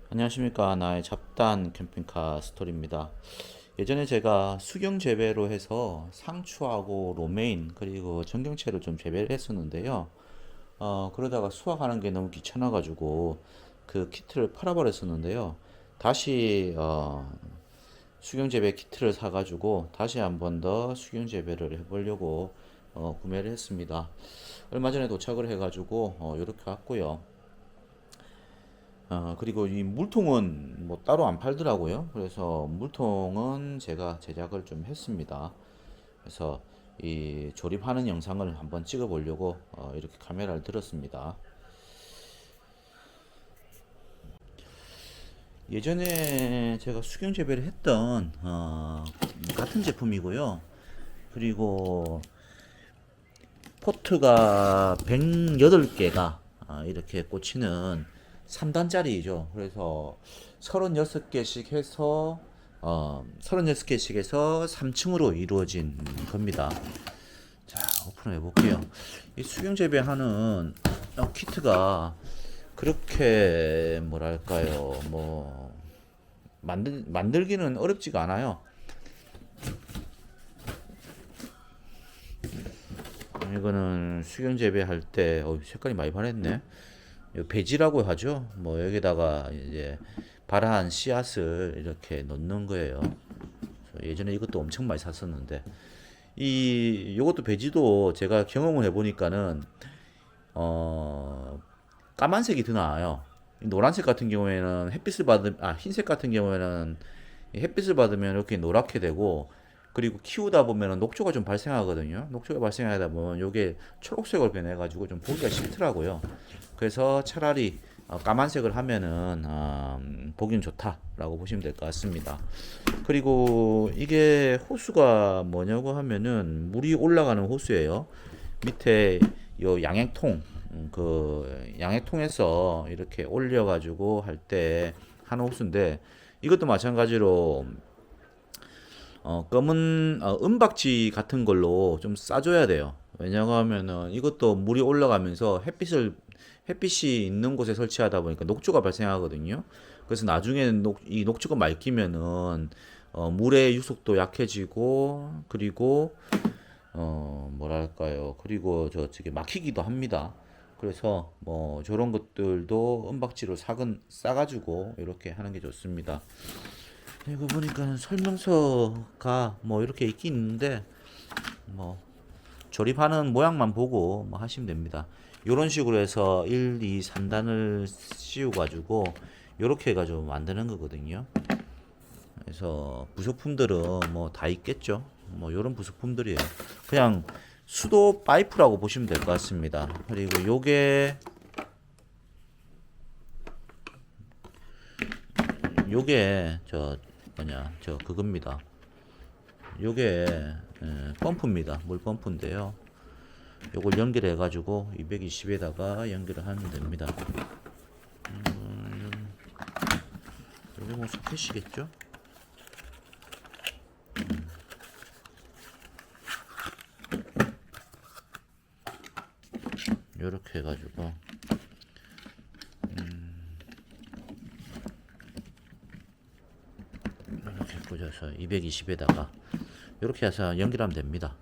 안녕하십니까. 나의 잡다한 캠핑카 스토리입니다. 예전에 제가 수경 재배로 해서 상추하고 로메인 그리고 전경채를 좀 재배를 했었는데요. 그러다가 수확하는 게 너무 귀찮아가지고 그 키트를 팔아버렸었는데요. 다시 수경 재배 키트를 사가지고 다시 한번 더 수경 재배를 해보려고 구매를 했습니다. 얼마 전에 도착을 해가지고 이렇게 왔고요. 그리고 이 물통은 뭐 따로 안 팔더라고요. 그래서 물통은 제가 제작을 좀 했습니다. 그래서 이 조립하는 영상을 한번 찍어 보려고 이렇게 카메라를 들었습니다. 예전에 제가 수경 재배를 했던 같은 제품이고요. 그리고 포트가 108개가 이렇게 꽂히는 3단짜리죠. 그래서 36개씩 해서 36개씩 해서 3층으로 이루어진 겁니다. 자, 오픈해 볼게요. 이 수경 재배하는 키트가 그렇게 뭐랄까요, 뭐 만들기는 어렵지가 않아요. 이거는 수경 재배할 때 색깔이 많이 변했네. 배지라고 하죠. 뭐 여기다가 이제 발아한 씨앗을 이렇게 넣는 거예요. 예전에 이것도 엄청 많이 샀었는데 이 요것도 배지도 제가 경험을 해보니까는 어 까만색이 더 나아요. 노란색 같은 경우에는 흰색 같은 경우에는 햇빛을 받으면 이렇게 노랗게 되고, 그리고 키우다 보면 녹조가 좀 발생하거든요. 녹조가 발생하다 보면 이게 초록색으로 변해가지고 좀 보기가 싫더라고요. 그래서 차라리 까만색을 하면은 보기는 좋다라고 보시면 될 것 같습니다. 그리고 이게 호수가 뭐냐고 하면은 물이 올라가는 호수예요. 밑에 요 양액통, 그 양액통에서 이렇게 올려가지고 할 때 하는 호수인데, 이것도 마찬가지로 검은 은박지 같은 걸로 좀 싸줘야 돼요. 왜냐고 하면은 이것도 물이 올라가면서 햇빛이 있는 곳에 설치하다 보니까 녹조가 발생하거든요. 그래서 나중에는 이 녹조가 맑히면은 물의 유속도 약해지고, 그리고 뭐랄까요, 그리고 저쪽에 막히기도 합니다. 그래서 뭐 저런 것들도 은박지로 싸가지고 이렇게 하는 게 좋습니다. 이거 보니까 설명서가 뭐 이렇게 있긴 있는데 뭐 조립하는 모양만 보고 뭐 하시면 됩니다. 이런 식으로 해서 1, 2, 3단을 씌워 가지고 이렇게 해가지고 만드는 거거든요. 그래서 부속품들은 뭐 다 있겠죠. 뭐 이런 부속품들이에요. 그냥 수도 파이프라고 보시면 될 것 같습니다. 그리고 요게 저 뭐냐 저 그겁니다. 요게 펌프입니다. 물 펌프인데요. 요걸 연결해 가지고 220에다가 연결을 하면 됩니다. 요게 뭐 소켓이겠죠? 요렇게 해가지고 이렇게 꽂아서 220에다가 이렇게 해서 연결하면 됩니다.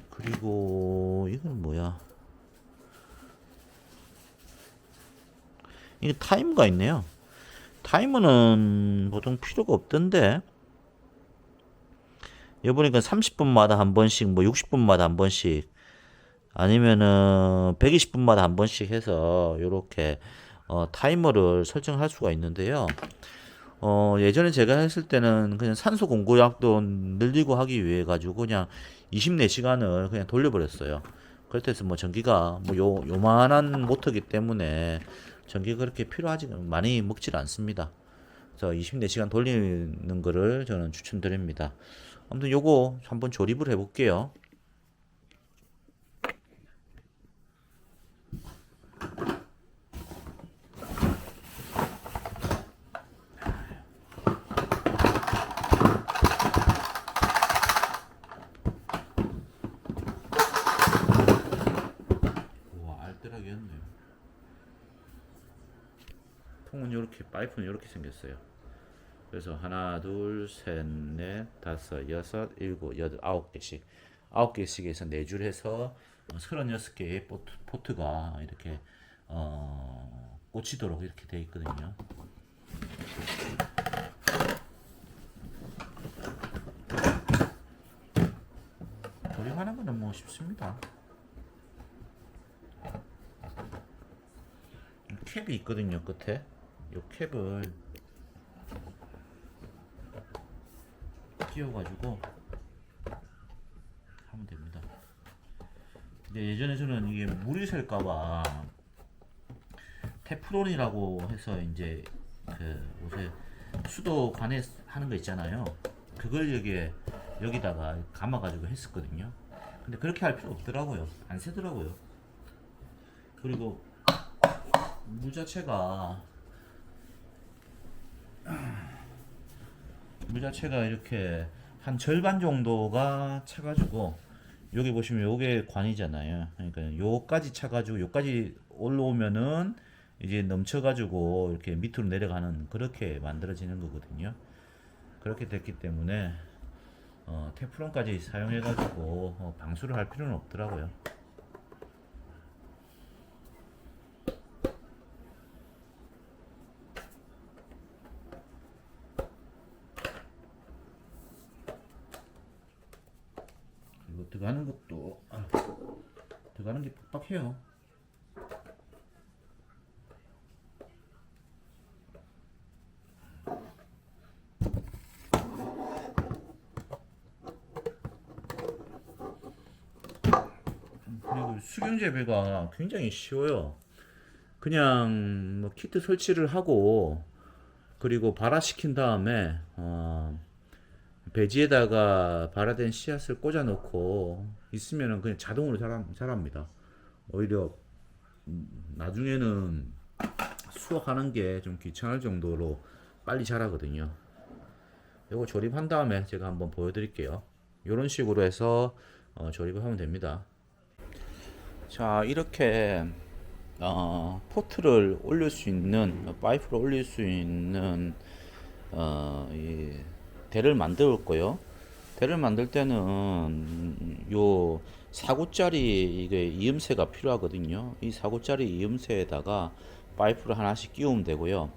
그리고 이건 뭐야? 이게 타이머가 있네요. 타이머는 보통 필요가 없던데, 여기 보니까 30분마다 한 번씩, 뭐 60분마다 한 번씩, 아니면은 120분마다 한 번씩 해서 이렇게 타이머를 설정할 수가 있는데요. 예전에 제가 했을 때는 그냥 산소 공급량도 늘리고 하기 위해 가지고 그냥 24시간을 그냥 돌려버렸어요. 그렇다고 해서 뭐 전기가 뭐 요만한 모터기 때문에 전기가 그렇게 필요하지 많이 먹질 않습니다. 그래서 24시간 돌리는 거를 저는 추천드립니다. 아무튼 요거 한번 조립을 해볼게요. 우와, 알뜰하게 했네요. 통은 이렇게 파이프는 이렇게 생겼어요. 그래서 하나, 둘, 셋, 넷, 다섯, 여섯, 일곱, 여덟, 아홉 개씩 해서 네 줄 해서 36개의 포트가 이렇게 꽂히도록 이렇게 되어 있거든요. 조립하는 거는 뭐 쉽습니다. 캡이 있거든요, 끝에. 이 캡을 끼워가지고 하면 됩니다. 근데 예전에 저는 이게 물이 셀까봐 테프론이라고 해서 이제 그 옷에 수도 관에 하는 거 있잖아요. 그걸 여기다가 감아가지고 했었거든요. 근데 그렇게 할 필요 없더라고요. 안 새더라고요. 그리고 물 자체가 이렇게 한 절반 정도가 차가지고 여기 보시면 요게 관이잖아요. 그러니까 요까지 차가지고 요까지 올라오면은 이제 넘쳐가지고 이렇게 밑으로 내려가는 그렇게 만들어지는 거거든요. 그렇게 됐기 때문에 테프론까지 사용해가지고 방수를 할 필요는 없더라고요. 그리고 들어가는 것도 들어가는 게 빡빡해요. 그리고 수경 재배가 굉장히 쉬워요. 그냥 뭐 키트 설치를 하고 그리고 발화시킨 다음에 배지에다가 발화된 씨앗을 꽂아 놓고 있으면은 그냥 자동으로 자랍니다. 오히려 나중에는 수확하는 게 좀 귀찮을 정도로 빨리 자라거든요. 이거 조립한 다음에 제가 한번 보여드릴게요. 이런 식으로 해서 조립을 하면 됩니다. 자, 이렇게 포트를 올릴 수 있는 파이프를 올릴 수 있는 이 대를 만들었고요. 대를 만들 때는 요 4구짜리 이게 이음새가 필요하거든요. 이 4구짜리 이음새에다가 파이프를 하나씩 끼우면 되고요.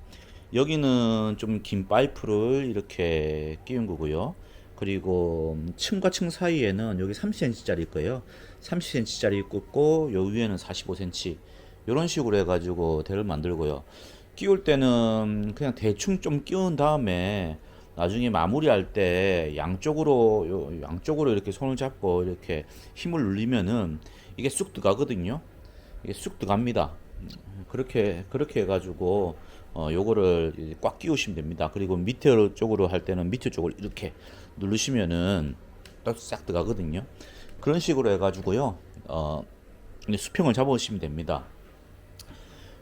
여기는 좀 긴 파이프를 이렇게 끼운 거고요. 그리고 층과 층 사이에는 여기 30cm짜리 거예요. 30cm짜리 꽂고 요 위에는 45cm 이런 식으로 해가지고 대를 만들고요. 끼울 때는 그냥 대충 좀 끼운 다음에 나중에 마무리할 때 양쪽으로 이렇게 손을 잡고 이렇게 힘을 눌리면은 이게 쑥 들어가거든요. 이게 쑥 들어갑니다. 그렇게 해가지고 요거를 꽉 끼우시면 됩니다. 그리고 밑에 쪽으로 할 때는 밑에 쪽을 이렇게 누르시면은 딱 들어가거든요. 그런 식으로 해가지고요. 수평을 잡으시면 됩니다.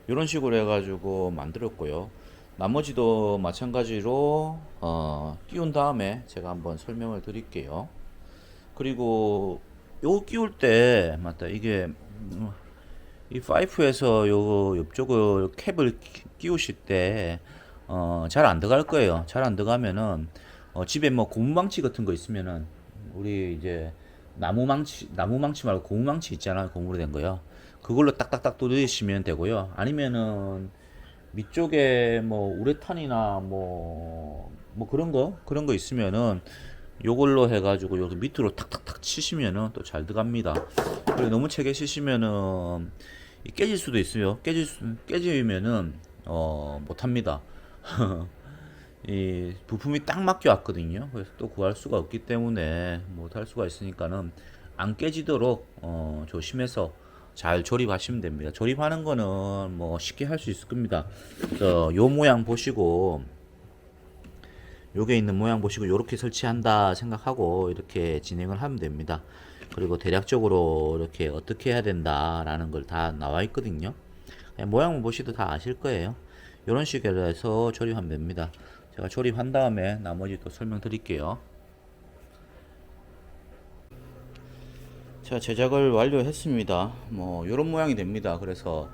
이런 식으로 해가지고 만들었고요. 나머지도 마찬가지로 끼운 다음에 제가 한번 설명을 드릴게요. 그리고 요거 끼울 때 맞다 이게 이 파이프에서 요 옆쪽을 캡을 끼우실 때 잘 안 들어갈 거예요. 잘 안 들어가면은 집에 뭐 고무망치 같은 거 있으면은 우리 이제 나무망치 말고 고무망치 있잖아요. 고무로 된 거요. 그걸로 딱딱딱 뚫으시면 되고요. 아니면은 밑쪽에 뭐 우레탄이나 뭐 그런 거 있으면은 요걸로 해가지고 여기 밑으로 탁탁탁 치시면은 또 잘 들어갑니다. 그리고 너무 세게 치시면은 깨질 수도 있어요. 깨지면은 못합니다. 이 부품이 딱 막혀 왔거든요. 그래서 또 구할 수가 없기 때문에 못할 수가 있으니까는 안 깨지도록 조심해서 잘 조립하시면 됩니다. 조립하는 거는 뭐 쉽게 할 수 있을 겁니다. 그래서 요 모양 보시고 요게 있는 모양 보시고 요렇게 설치한다 생각하고 이렇게 진행을 하면 됩니다. 그리고 대략적으로 이렇게 어떻게 해야 된다라는 걸 다 나와 있거든요. 모양만 보시도 다 아실 거예요. 이런 식으로 해서 조립하면 됩니다. 제가 조립한 다음에 나머지 또 설명드릴게요. 자, 제작을 완료했습니다. 뭐 이런 모양이 됩니다. 그래서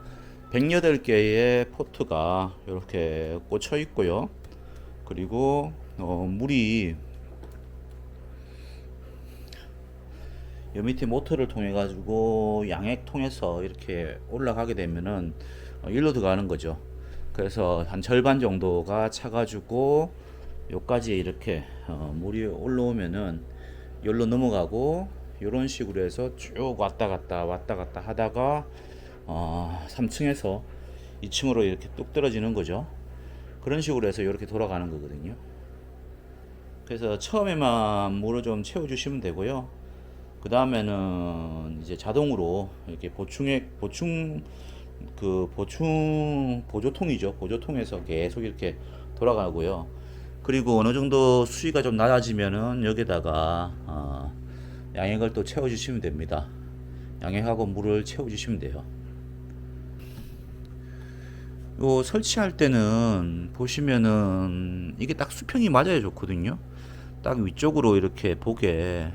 108개의 포트가 이렇게 꽂혀 있고요. 그리고 물이 요 밑에 모터를 통해 가지고 양액통에서 이렇게 올라가게 되면은 일로 들어가는 거죠. 그래서 한 절반 정도가 차가지고 요까지 이렇게 물이 올라오면은 여기로 넘어가고 요런 식으로 해서 쭉 왔다 갔다 하다가 3층에서 2층으로 이렇게 뚝 떨어지는 거죠. 그런 식으로 해서 이렇게 돌아가는 거거든요. 그래서 처음에만 물을 좀 채워주시면 되고요. 그 다음에는 이제 자동으로 이렇게 보충 보조통이죠. 보조통에서 계속 이렇게 돌아가고요. 그리고 어느 정도 수위가 좀 낮아지면은 여기다가 양액을 또 채워주시면 됩니다. 양액하고 물을 채워주시면 돼요. 요 설치할 때는 보시면은 이게 딱 수평이 맞아야 좋거든요. 딱 위쪽으로 이렇게 보게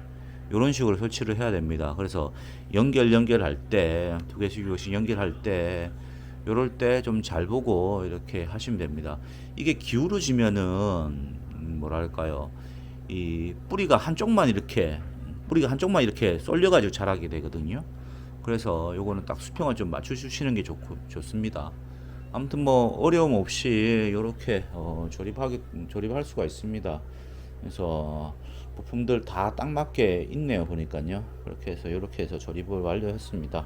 이런 식으로 설치를 해야 됩니다. 그래서 연결할 때 두 개씩 연결할 때 요럴 때 좀 잘 보고 이렇게 하시면 됩니다. 이게 기울어지면은 뭐랄까요, 이 뿌리가 한쪽만 이렇게 쏠려 가지고 자라게 되거든요. 그래서 요거는 딱 수평을 좀 맞춰 주시는 게 좋습니다. 아무튼 뭐 어려움 없이 이렇게 조립할 수가 있습니다. 그래서 부품들 다 딱 맞게 있네요, 보니까요. 이렇게 해서 조립을 완료했습니다.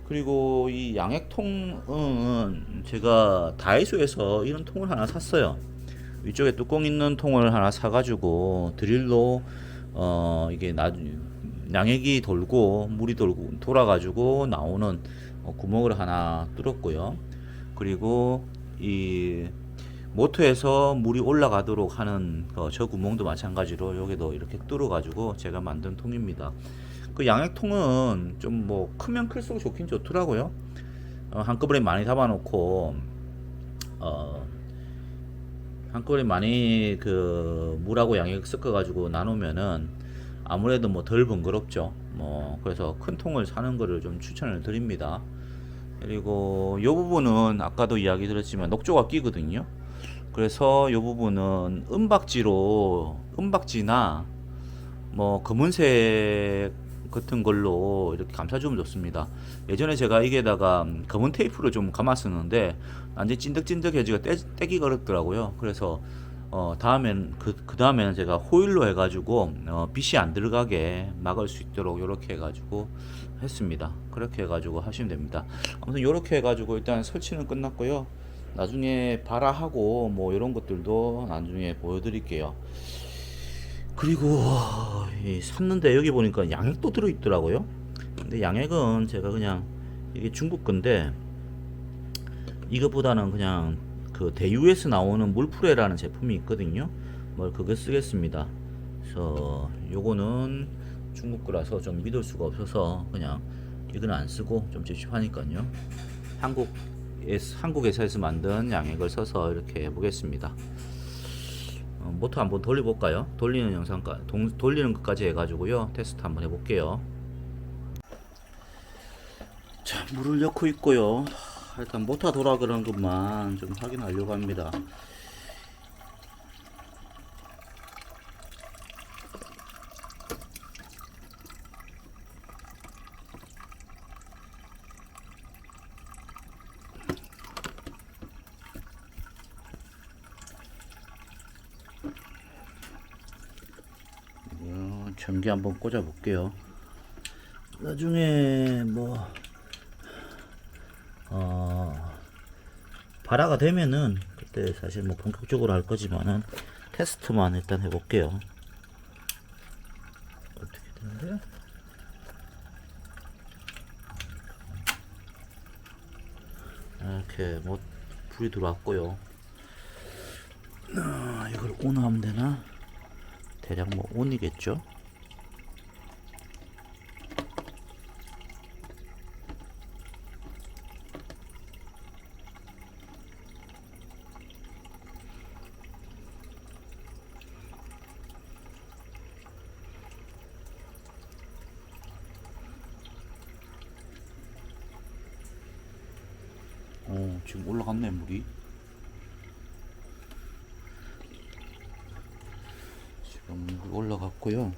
그리고 이 양액통은 제가 다이소에서 이런 통을 하나 샀어요. 위쪽에 뚜껑 있는 통을 하나 사가지고 드릴로 이게 양액이 돌고 물이 돌아가지고 나오는 구멍을 하나 뚫었고요. 그리고 이 모터에서 물이 올라가도록 하는 저 구멍도 마찬가지로 여기도 이렇게 뚫어 가지고 제가 만든 통입니다. 그 양액통은 좀 뭐 크면 클수록 좋긴 좋더라고요. 한꺼번에 많이 담아 놓고 한꺼번에 많이 그 물하고 양액 섞어 가지고 나누면은 아무래도 뭐 덜 번거롭죠. 뭐 그래서 큰 통을 사는 거를 좀 추천을 드립니다. 그리고 요 부분은 아까도 이야기 드렸지만 녹조가 끼거든요. 그래서 요 부분은 은박지나 뭐 검은색 같은 걸로 이렇게 감싸주면 좋습니다. 예전에 제가 이게다가 검은 테이프를 좀 감았었는데 완전 찐득찐득해지고 떼기가 어렵더라고요. 그래서 다음엔 그 다음에는 제가 호일로 해가지고 빛이 안 들어가게 막을 수 있도록 이렇게 해가지고 했습니다. 그렇게 해가지고 하시면 됩니다. 아무튼 이렇게 해가지고 일단 설치는 끝났고요. 나중에 발화하고 뭐 이런 것들도 나중에 보여드릴게요. 그리고 샀는데 여기 보니까 양액도 들어있더라고요. 근데 양액은 제가 그냥 이게 중국 건데 이것보다는 그냥 그 대유에서 나오는 물프레라는 제품이 있거든요. 뭘 그거 쓰겠습니다. 그래서 요거는 중국 거라서 좀 믿을 수가 없어서 그냥 이건 안 쓰고 좀 찝찝하니까요. 한국 회사에서 만든 양액을 써서 이렇게 해보겠습니다. 모터 한번 돌려볼까요? 돌리는 것까지 해가지고요. 테스트 한번 해볼게요. 자, 물을 넣고 있고요. 일단 모터 돌아 그런 것만 좀 확인하려고 합니다. 전기 한번 꽂아 볼게요. 나중에 뭐 발화가 되면은 그때 사실 뭐 본격적으로 할 거지만은 테스트만 일단 해볼게요. 어떻게 되는데요? 이렇게 뭐 불이 들어왔고요. 이걸 ON 하면 되나? 대략 뭐 ON이겠죠? 지금 올라갔네 물이. 지금 물 올라갔고요.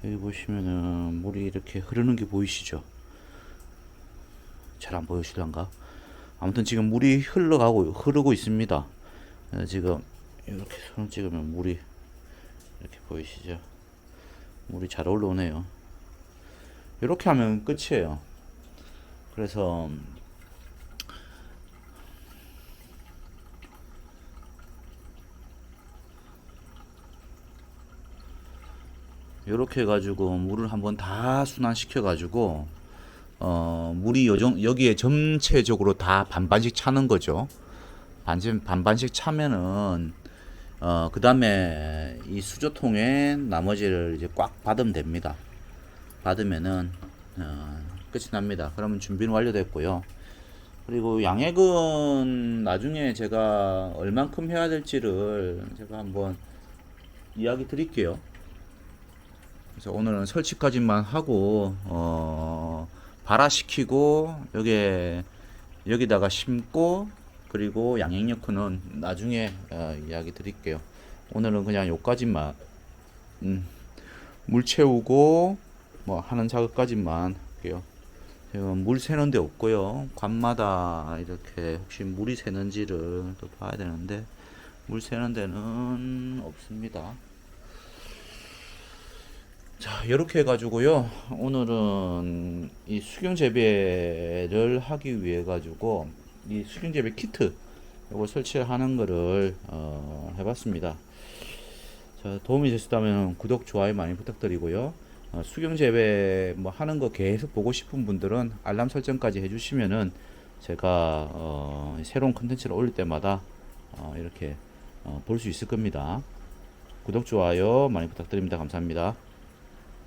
여기 보시면은 물이 이렇게 흐르는 게 보이시죠? 잘 안 보이실란가? 아무튼 지금 물이 흐르고 있습니다. 지금 이렇게 손 찍으면 물이 이렇게 보이시죠? 물이 잘 올라오네요. 이렇게 하면 끝이에요. 그래서 이렇게 해가지고 물을 한번 다 순환시켜 가지고 물이 여기에 전체적으로 다 반반씩 차는 거죠. 반반씩 차면은 그 다음에 이 수조통에 나머지를 이제 꽉 받으면 됩니다. 받으면은 끝이 납니다. 그러면 준비는 완료됐고요. 그리고 양액은 나중에 제가 얼만큼 해야 될지를 제가 한번 이야기 드릴게요. 그래서 오늘은 설치까지만 하고 발화시키고 여기다가 심고 그리고 양액 넣고는 나중에 이야기 드릴게요. 오늘은 그냥 요까지만 물 채우고 뭐 하는 작업까지만 할게요. 지금 물 새는 데 없고요. 관마다 이렇게 혹시 물이 새는지를 또 봐야 되는데 물 새는 데는 없습니다. 자, 이렇게 해가지고요. 오늘은 이 수경 재배를 하기 위해 가지고 이 수경 재배 키트 이걸 설치하는 거를 해봤습니다. 자, 도움이 되셨다면 구독, 좋아요 많이 부탁드리고요. 수경 재배 뭐 하는 거 계속 보고 싶은 분들은 알람 설정까지 해주시면은 제가 새로운 컨텐츠를 올릴 때마다 이렇게 볼 수 있을 겁니다. 구독, 좋아요 많이 부탁드립니다. 감사합니다.